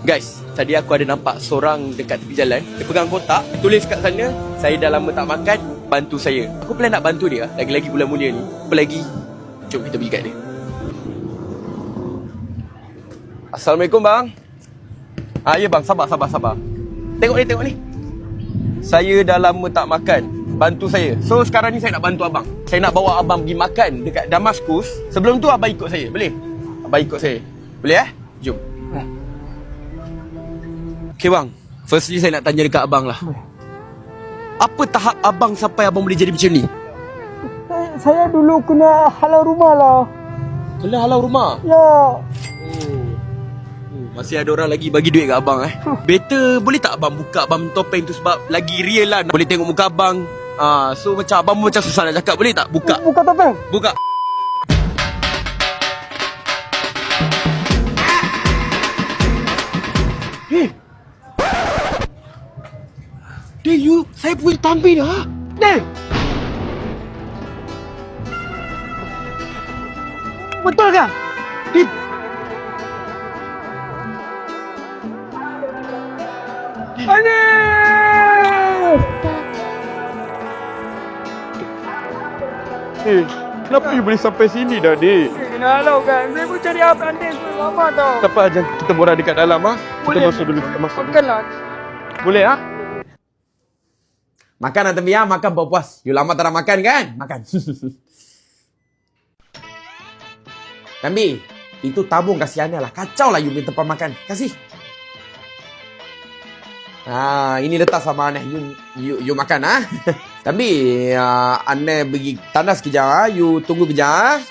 Guys, tadi aku ada nampak seorang dekat tepi jalan. Dia pegang kotak, tulis kat sana, saya dah lama tak makan, bantu saya. Aku plan nak bantu dia, lagi-lagi bulan mulia ni. Apa lagi? Jom kita pergi kat dia. Assalamualaikum bang. Ya bang, sabar. Tengok ni. Saya dah lama tak makan, bantu saya. So sekarang ni saya nak bantu abang. Saya nak bawa abang pergi makan dekat Damaskus. Sebelum tu abang ikut saya, boleh? Abang ikut saya. Boleh Jom. Okay bang, firstly saya nak tanya dekat abang lah. Apa tahap abang sampai abang boleh jadi macam ni? Saya dulu kena halau rumah lah. Kena halau rumah? Ya. Masih ada orang lagi bagi duit kat abang Better boleh tak abang buka abang topeng tu, sebab lagi real lah. Boleh tengok muka abang. So macam abang macam susah nak cakap. Boleh tak buka? Buka topeng. Buka. You, saya punya tampil dah. Betul ke? Kenapa you boleh sampai sini dah, Dik? Kena halau kan. Saya pun cari apa anda lama tau. Tak apa, ajak kita borak dekat dalam Kita masuk dulu. Makanlah. Boleh Makan lah Tembi makan puas. You lama tak nak makan kan? Makan. Tembi, itu tabung kasih Ana lah. Kacau lah you punya tempat makan. Kasih. Ini letak sama Ana. You makan Tembi, Ana pergi tandas kejap You tunggu kejap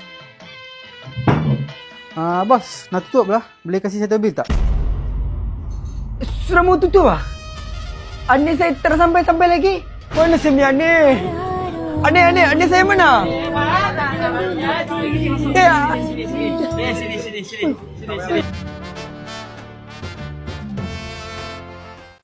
Bos, nak tutup lah. Boleh kasih saya bil tak? Sudah mau tutup Ane saya tersampai-sampai lagi. Mana saya Ane? Ane saya mana? Sini